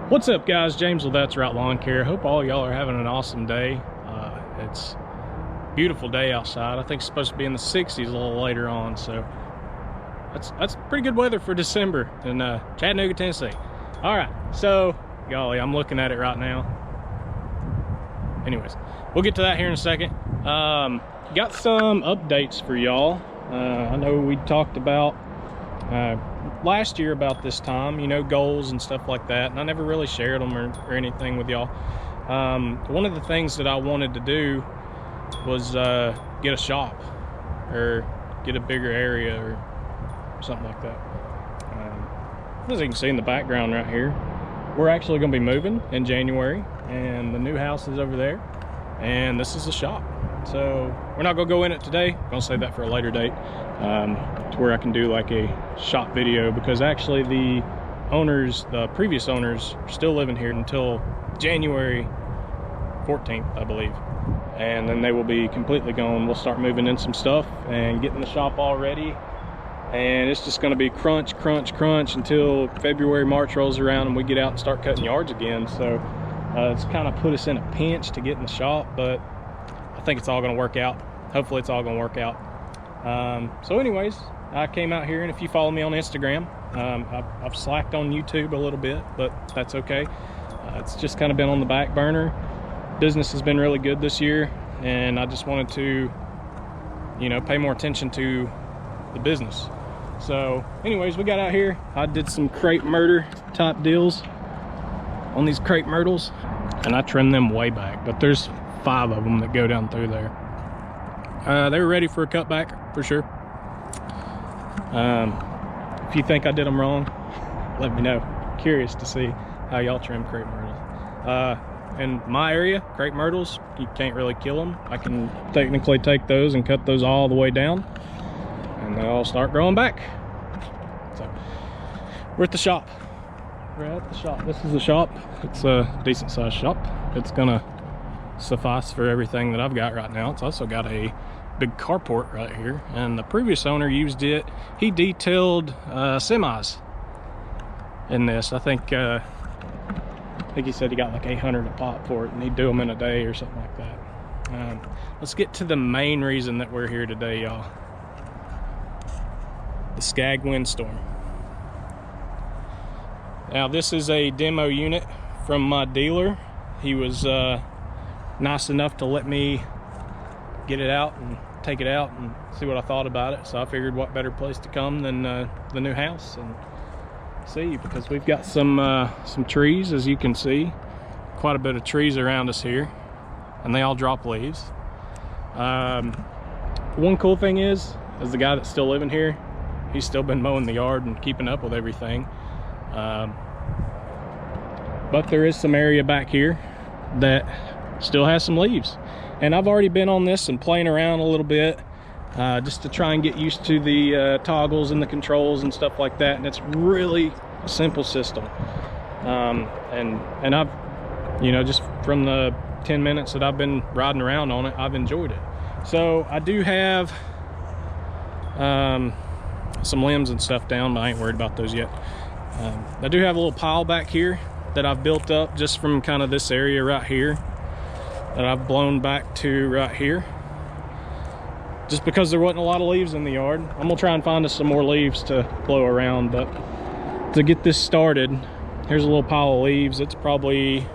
What's up, guys? James with That's Right Lawn Care. Hope all y'all are having an awesome day. It's a beautiful day outside. I think it's supposed to be in the 60s a little later on, so that's pretty good weather for December in Chattanooga, Tennessee. All right, so golly, I'm looking at it right now. Anyways, we'll get to that here in a second. Got some updates for y'all. I know we talked about last year about this time, you know, goals and stuff like that, and I never really shared them or anything with y'all. One of the things that I wanted to do was get a shop or get a bigger area or something like that. As you can see in the background right here, we're actually going to be moving in January, and the new house is over there, and this is the shop. So we're not going to go in it today. I'm going to save that for a later date, to where I can do like a shop video, because actually the previous owners are still living here until January 14th, I believe. And then they will be completely gone. We'll start moving in some stuff and getting the shop all ready. And it's just going to be crunch until February, March rolls around and we get out and start cutting yards again. So it's kind of put us in a pinch to get in the shop, but I think it's all going to work out. Hopefully it's all going to work out. So anyways, I came out here, and if you follow me on Instagram, I've slacked on YouTube a little bit, but that's okay. It's just kind of been on the back burner. Business has been really good this year, and I just wanted to, you know, pay more attention to the business. So anyways, we got out here. I did some crepe myrtle type deals on these crepe myrtles, and I trimmed them way back, but there's 5 of them that go down through there. They were ready for a cutback for sure. If you think I did them wrong, let me know. Curious to see how y'all trim crepe myrtles. In my area, crepe myrtles, you can't really kill them. I can technically take those and cut those all the way down, and they'll start growing back. So we're at the shop. This is the shop. It's a decent sized shop. It's gonna suffice for everything that I've got right now. It's also got a big carport right here, and the previous owner used it. He detailed semis in this. I think he said he got like 800 a pop for it, and he'd do them in a day or something like that. Let's get to the main reason that we're here today, y'all. The Scag Windstorm. Now this is a demo unit from my dealer. He was nice enough to let me get it out and take it out and see what I thought about it. So I figured what better place to come than the new house and see, because we've got some trees, as you can see, quite a bit of trees around us here, and they all drop leaves. One cool thing is the guy that's still living here, he's still been mowing the yard and keeping up with everything. But there is some area back here that still has some leaves, and I've already been on this and playing around a little bit, just to try and get used to the toggles and the controls and stuff like that. And it's really a simple system, and I've, you know, just from the 10 minutes that I've been riding around on it, I've enjoyed it. So I do have some limbs and stuff down, but I ain't worried about those yet. I do have a little pile back here that I've built up just from kind of this area right here, that I've blown back to right here, just because there wasn't a lot of leaves in the yard. I'm gonna try and find us some more leaves to blow around, but to get this started, here's a little pile of leaves. It's probably,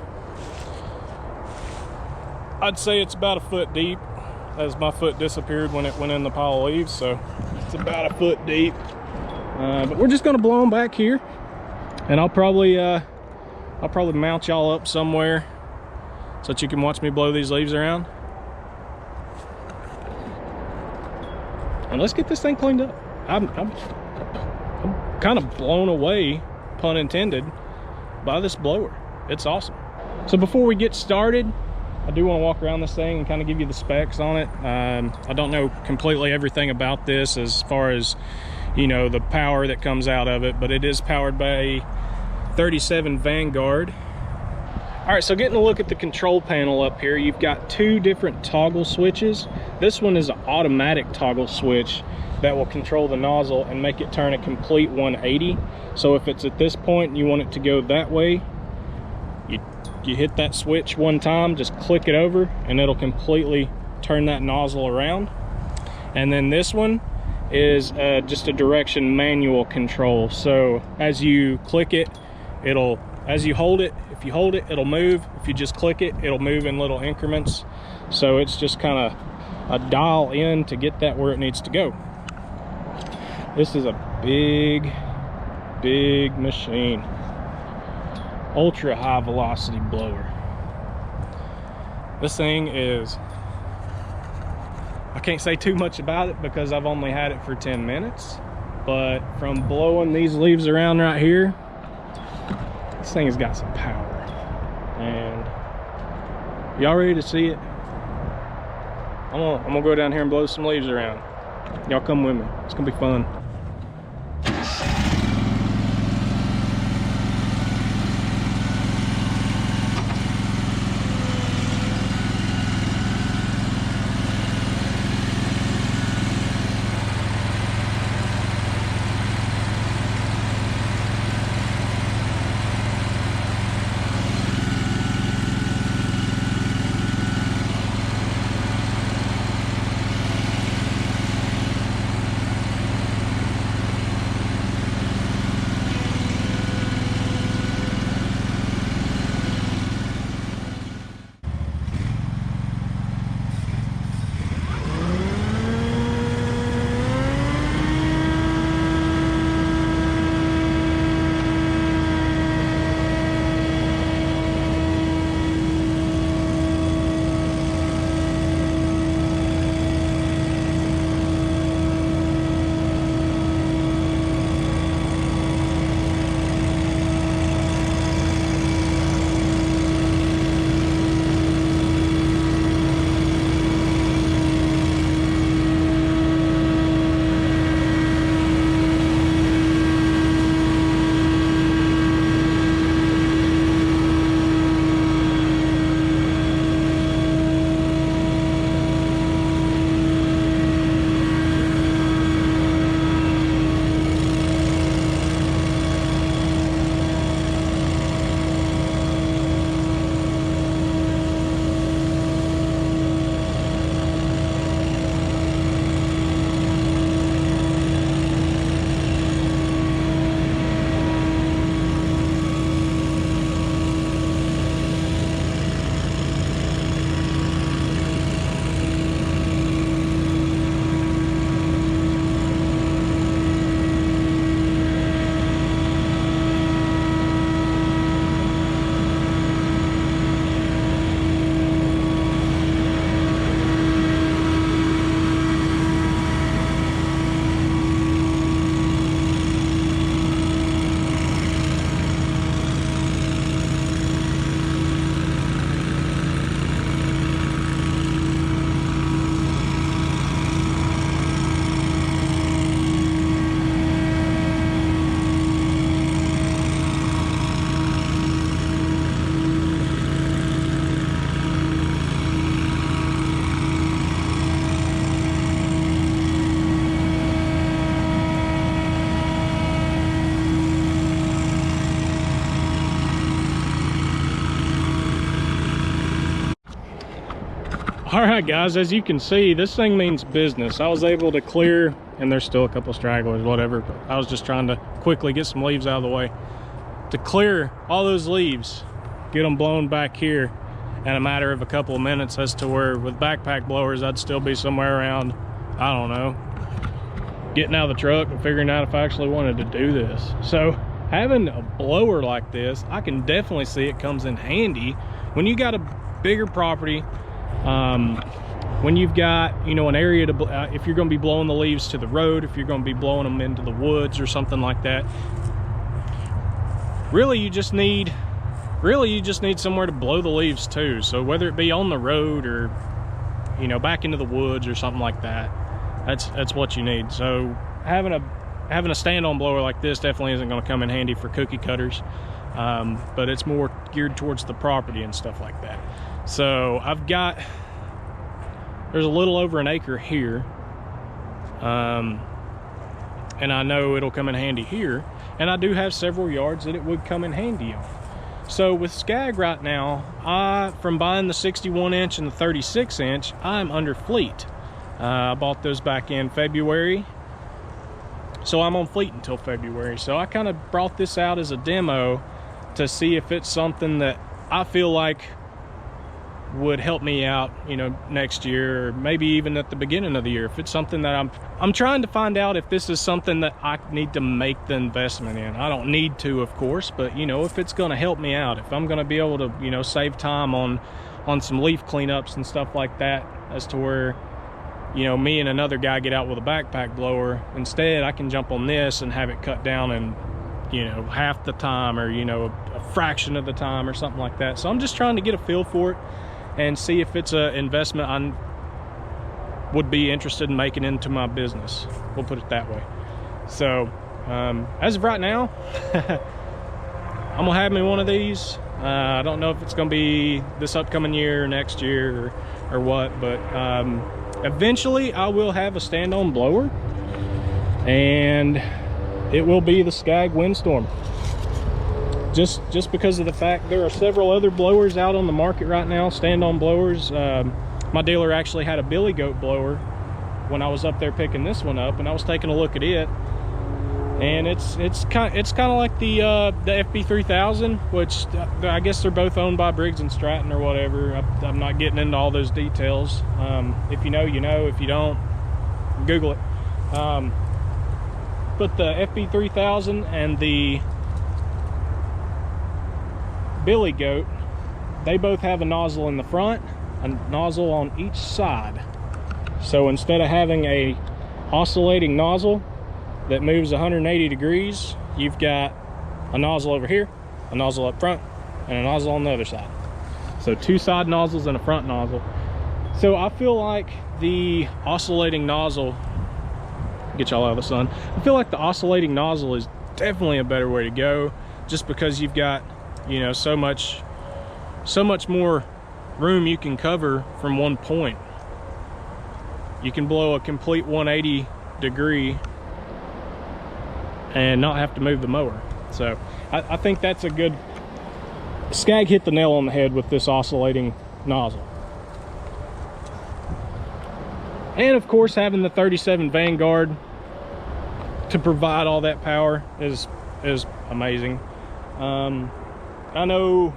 I'd say it's about 1 foot deep, as my foot disappeared when it went in the pile of leaves, so it's about 1 foot deep. But we're just gonna blow them back here, and I'll probably mount y'all up somewhere so that you can watch me blow these leaves around. And let's get this thing cleaned up. I'm kind of blown away, pun intended, by this blower. It's awesome. So before we get started, I do want to walk around this thing and kind of give you the specs on it. I don't know completely everything about this as far as, you know, the power that comes out of it, but it is powered by a 37 Vanguard All right, so getting a look at the control panel up here, you've got two different toggle switches. This one is an automatic toggle switch that will control the nozzle and make it turn a complete 180. So if it's at this point and you want it to go that way, you hit that switch one time, just click it over, and it'll completely turn that nozzle around. And then this one is just a direction manual control. So as you click it, as you hold it, if you hold it, it'll move. If you just click it, it'll move in little increments. So it's just kind of a dial in to get that where it needs to go. This is a big machine. Ultra high velocity blower. This thing is, I can't say too much about it because I've only had it for 10 minutes, but from blowing these leaves around right here, this thing has got some power. And y'all ready to see it? I'm gonna go down here and blow some leaves around. Y'all come with me. It's gonna be fun. All right, guys, as you can see, this thing means business. I was able to clear, and there's still a couple stragglers, whatever, but I was just trying to quickly get some leaves out of the way. To clear all those leaves, get them blown back here in a matter of a couple of minutes, as to where with backpack blowers, I'd still be somewhere around, I don't know, getting out of the truck and figuring out if I actually wanted to do this. So having a blower like this, I can definitely see it comes in handy when you got a bigger property. When you've got, you know, an area to, if you're going to be blowing the leaves to the road, if you're going to be blowing them into the woods or something like that, really you just need somewhere to blow the leaves to. So whether it be on the road or, you know, back into the woods or something like that, that's what you need. So having a stand-on blower like this definitely isn't going to come in handy for cookie cutters. but it's more geared towards the property and stuff like that. So there's a little over an acre here, and I know it'll come in handy here, and I do have several yards that it would come in handy on. So with Scag right now, from buying the 61 inch and the 36 inch, I'm under fleet. I bought those back in February, so I'm on fleet until February. So I kind of brought this out as a demo to see if it's something that I feel like would help me out, you know, next year, or maybe even at the beginning of the year. If it's something that I'm trying to find out if this is something that I need to make the investment in. I don't need to, of course, but you know, if it's going to help me out, if I'm going to be able to, you know, save time on some leaf cleanups and stuff like that, as to where, you know, me and another guy get out with a backpack blower, instead I can jump on this and have it cut down in, you know, half the time, or, you know, a fraction of the time or something like that. So I'm just trying to get a feel for it and see if it's an investment I would be interested in making into my business. We'll put it that way. So as of right now, I'm gonna have me one of these. I don't know if it's gonna be this upcoming year or next year or what, but eventually I will have a stand-on blower, and it will be the Scag Windstorm. Just because of the fact there are several other blowers out on the market right now, stand-on blowers. My dealer actually had a billy goat blower when I was up there picking this one up, and I was taking a look at it, and it's kind of like the FB3000, which I guess they're both owned by Briggs and Stratton or whatever. I'm not getting into all those details. If you know, you know. If you don't, Google it. But the FB3000 and the billy goat, they both have a nozzle in the front, a nozzle on each side. So instead of having a oscillating nozzle that moves 180 degrees, you've got a nozzle over here, a nozzle up front, and a nozzle on the other side. So two side nozzles and a front nozzle. So I feel like the oscillating nozzle, get y'all out of the sun, I feel like the oscillating nozzle is definitely a better way to go, just because you've got, you know, so much more room you can cover from one point. You can blow a complete 180 degree and not have to move the mower. So I think that's a good, Scag hit the nail on the head with this oscillating nozzle. And of course, having the 37 Vanguard to provide all that power is amazing. I know,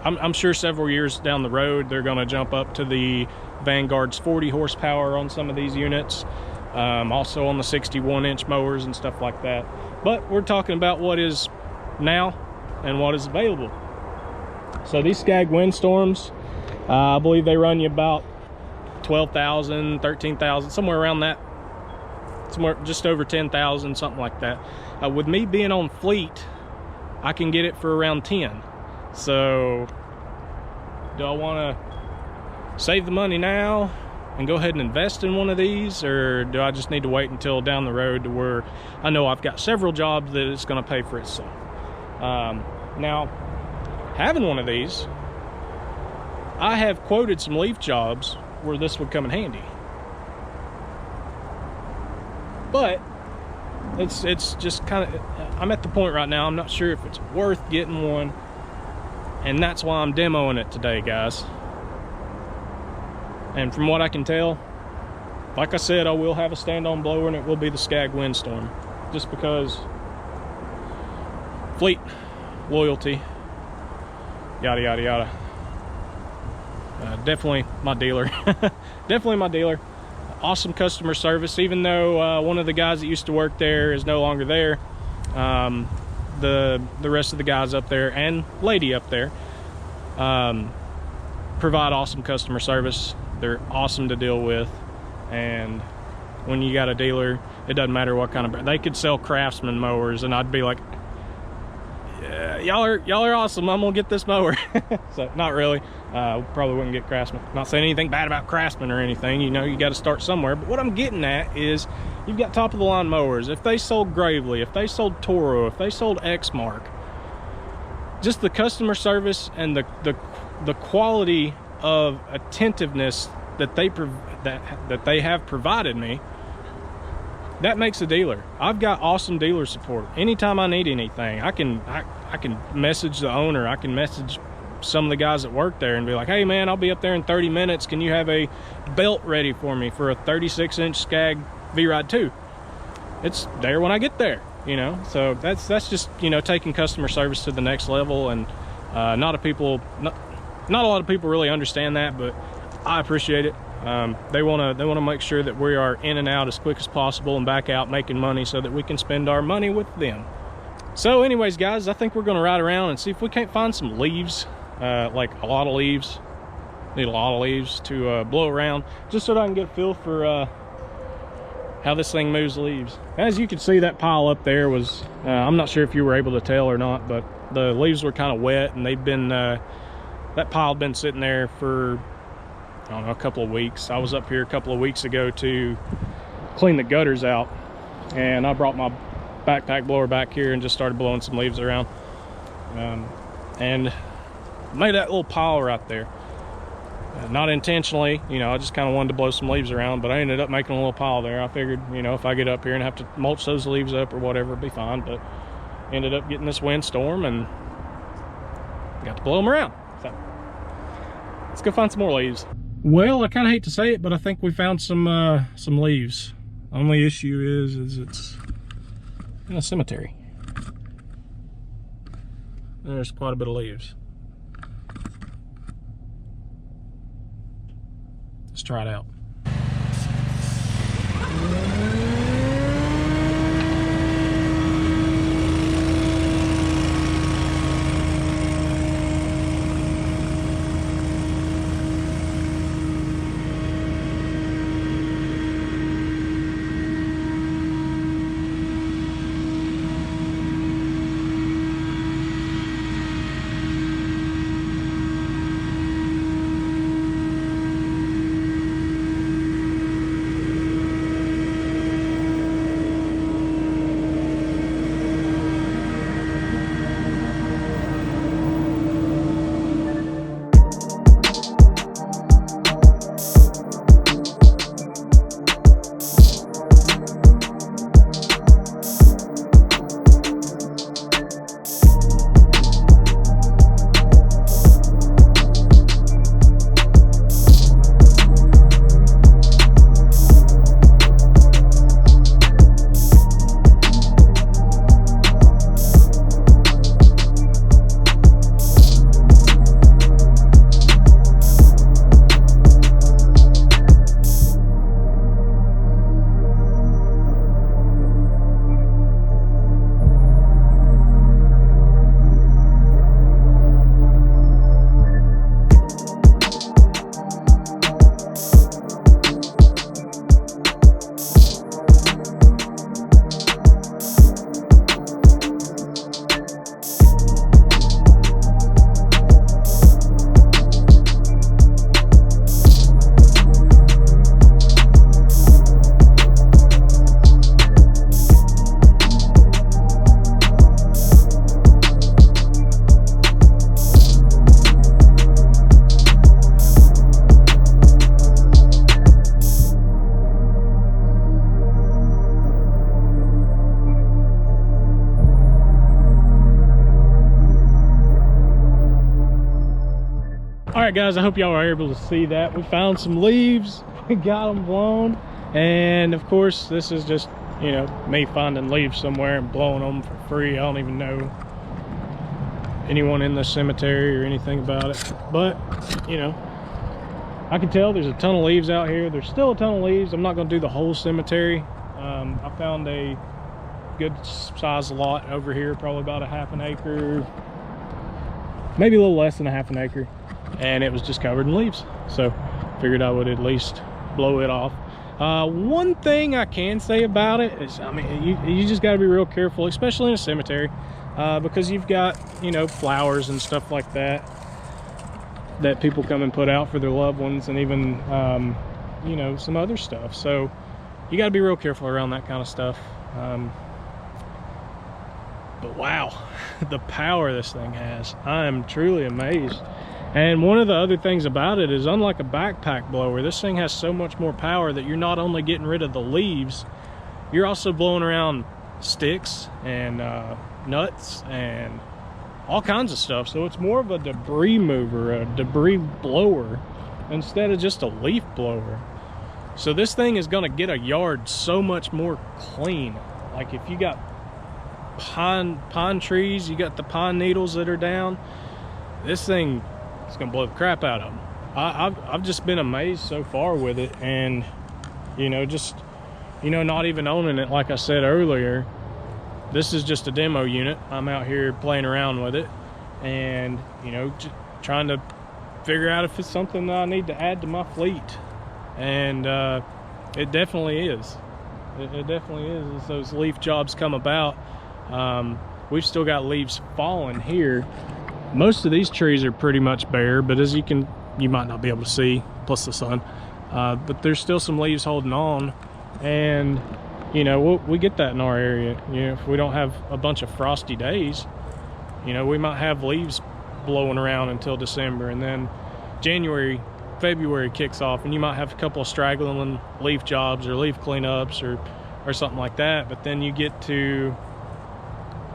I'm sure several years down the road they're going to jump up to the Vanguard's 40 horsepower on some of these units, also on the 61 inch mowers and stuff like that. But we're talking about what is now and what is available. So these Scag Windstorms, I believe they run you about 12,000, 13,000, somewhere around that, somewhere just over 10,000, something like that. With me being on fleet, I can get it for around 10. So do I want to save the money now and go ahead and invest in one of these, or do I just need to wait until down the road to where I know I've got several jobs that it's going to pay for itself? Now, having one of these, I have quoted some leaf jobs where this would come in handy, but it's just kind of, I'm at the point right now, I'm not sure if it's worth getting one, and that's why I'm demoing it today, guys. And from what I can tell, like I said, I will have a stand-on blower, and it will be the Scag Windstorm, just because fleet, loyalty, yada yada yada. Definitely my dealer. Definitely my dealer. Awesome customer service, even though one of the guys that used to work there is no longer there. The rest of the guys up there and lady up there provide awesome customer service. They're awesome to deal with, and when you got a dealer, it doesn't matter what kind of, they could sell Craftsman mowers and I'd be like, yeah, y'all are awesome, I'm gonna get this mower. So not really, probably wouldn't get Craftsman. Not saying anything bad about Craftsman or anything, you know, you got to start somewhere. But what I'm getting at is, you've got top of the line mowers. If they sold Gravely, if they sold Toro, if they sold Exmark, just the customer service and the quality of attentiveness that they have provided me, that makes a dealer. I've got awesome dealer support. Anytime I need anything, I can message the owner, I can message some of the guys that work there and be like, hey man, I'll be up there in 30 minutes. Can you have a belt ready for me for a 36-inch Scag V-Ride 2? It's there when I get there, you know? So that's just, you know, taking customer service to the next level. And not a lot of people really understand that, but I appreciate it. They want to make sure that we are in and out as quick as possible and back out making money so that we can spend our money with them. So anyways, guys, I think we're going to ride around and see if we can't find some leaves, like a lot of leaves. Need a lot of leaves to blow around, just so that I can get a feel for how this thing moves leaves. As you can see, that pile up there was, I'm not sure if you were able to tell or not, but the leaves were kind of wet, and they've been, that pile had been sitting there for, I don't know, a couple of weeks. I was up here a couple of weeks ago to clean the gutters out, and I brought my backpack blower back here and just started blowing some leaves around, and made that little pile right there. Not intentionally, you know, I just kind of wanted to blow some leaves around, but I ended up making a little pile there. I figured, you know, if I get up here and have to mulch those leaves up or whatever, it'd be fine. But ended up getting this windstorm and got to blow them around. So let's go find some more leaves. Well, I kind of hate to say it, but I think we found some leaves. Only issue is it's in a cemetery. There's quite a bit of leaves. Let's try it out. All right, guys, I hope y'all are able to see that. We found some leaves, we got them blown, and of course, this is just, you know, me finding leaves somewhere and blowing them for free. I don't even know anyone in the cemetery or anything about it, but, you know, I can tell there's a ton of leaves out here. There's still a ton of leaves. I'm not going to do the whole cemetery. I found a good size lot over here, probably about a half an acre, maybe a little less than a half an acre, and it was just covered in leaves, so figured I would at least blow it off. One thing I can say about it is, I mean, you just got to be real careful, especially in a cemetery, because you've got, you know, flowers and stuff like that that people come and put out for their loved ones, and even you know, some other stuff. So you got to be real careful around that kind of stuff. But wow, the power this thing has. I am truly amazed. And one of the other things about it is, unlike a backpack blower, this thing has so much more power that you're not only getting rid of the leaves, you're also blowing around sticks and nuts and all kinds of stuff. So it's more of a debris mover, a debris blower, instead of just a leaf blower. So this thing is going to get a yard so much more clean. Like if you got pine trees, you got the pine needles that are down, this thing is going to blow the crap out of them. I've just been amazed so far with it. And you know, just, you know, not even owning it, like I said earlier, this is just a demo unit. I'm out here playing around with it and, you know, just trying to figure out if it's something that I need to add to my fleet. And it definitely is. It definitely is. As those leaf jobs come about, we've still got leaves falling here. Most of these trees are pretty much bare, but as you might not be able to see, plus the sun, but there's still some leaves holding on. And you know, we get that in our area. You know, if we don't have a bunch of frosty days, you know, we might have leaves blowing around until December, and then January, February kicks off, and you might have a couple of straggling leaf jobs or leaf cleanups or something like that. But then you get to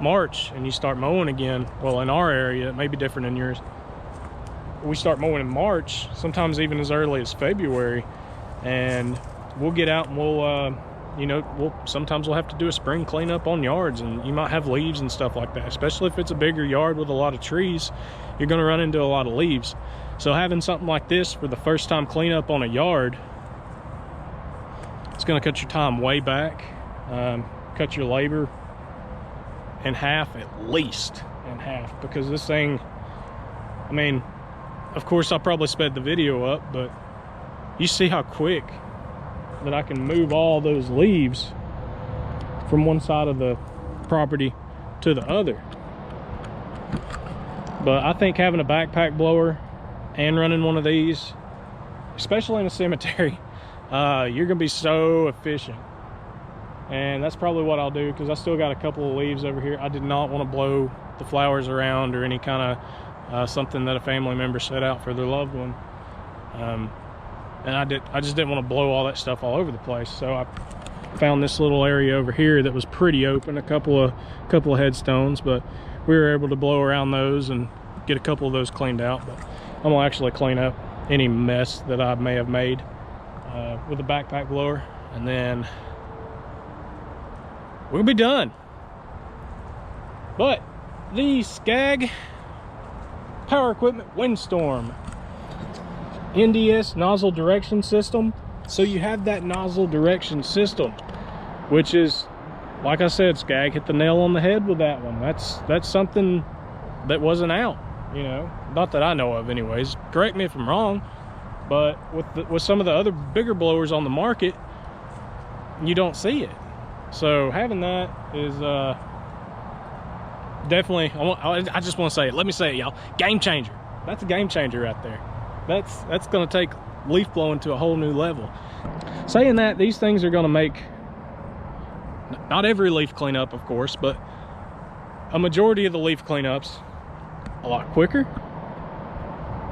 March and you start mowing again. Well, in our area, it may be different in yours. We start mowing in March, sometimes even as early as February, and we'll get out and we'll you know, sometimes we'll have to do a spring cleanup on yards, and you might have leaves and stuff like that. Especially if it's a bigger yard with a lot of trees, you're going to run into a lot of leaves. So having something like this for the first time cleanup on a yard, it's going to cut your time way back, cut your labor in half, at least in half, because this thing, I mean, of course I probably sped the video up, but you see how quick that I can move all those leaves from one side of the property to the other. But I think having a backpack blower and running one of these, especially in a cemetery, you're gonna be so efficient. And that's probably what I'll do, because I still got a couple of leaves over here. I did not want to blow the flowers around or any kind of something that a family member set out for their loved one. And I just didn't want to blow all that stuff all over the place. So I found this little area over here that was pretty open, a couple of headstones, but we were able to blow around those and get a couple of those cleaned out. But I'm gonna actually clean up any mess that I may have made with a backpack blower, and then we'll be done. But the Scag Power Equipment Windstorm NDS nozzle direction system. So you have that nozzle direction system, which is, like I said, Scag hit the nail on the head with that one. That's something that wasn't out, you know, not that I know of anyways. Correct me if I'm wrong, but with some of the other bigger blowers on the market, you don't see it. So having that is definitely, I just want to say it. Let me say it, y'all. Game changer. That's a game changer right there. That's going to take leaf blowing to a whole new level. Saying that, these things are going to make, not every leaf cleanup, of course, but a majority of the leaf cleanups a lot quicker,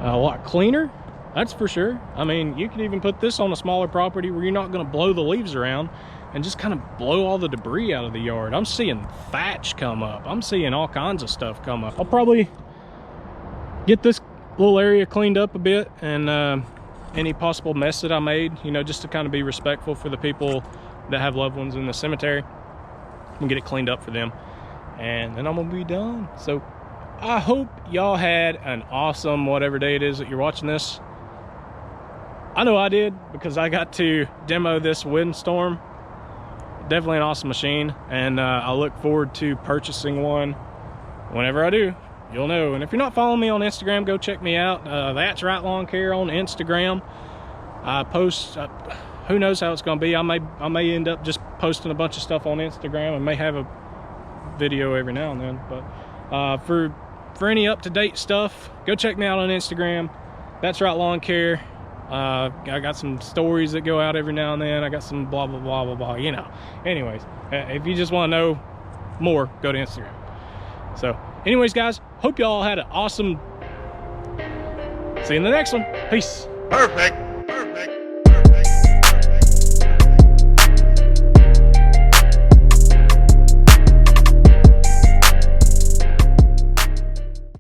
a lot cleaner. That's for sure. I mean, you could even put this on a smaller property where you're not going to blow the leaves around and just kind of blow all the debris out of the yard. I'm seeing thatch come up. I'm seeing all kinds of stuff come up. I'll probably get this little area cleaned up a bit, and any possible mess that I made, you know, just to kind of be respectful for the people that have loved ones in the cemetery, and get it cleaned up for them, and then I'm gonna be done. So I hope y'all had an awesome whatever day it is that you're watching this. I know I did, because I got to demo this Windstorm. Definitely an awesome machine, and I look forward to purchasing one whenever I do. You'll know. And if you're not following me on Instagram, go check me out. That's Right Lawn Care on Instagram. I post, who knows how it's going to be. I may end up just posting a bunch of stuff on Instagram, and may have a video every now and then. But for any up-to-date stuff, go check me out on Instagram. That's Right Lawn Care. I got some stories that go out every now and then. I got some blah blah blah blah blah, you know. Anyways, if you just want to know more, go to Instagram. So anyways, guys, hope y'all had an awesome, see you in the next one. Peace. Perfect.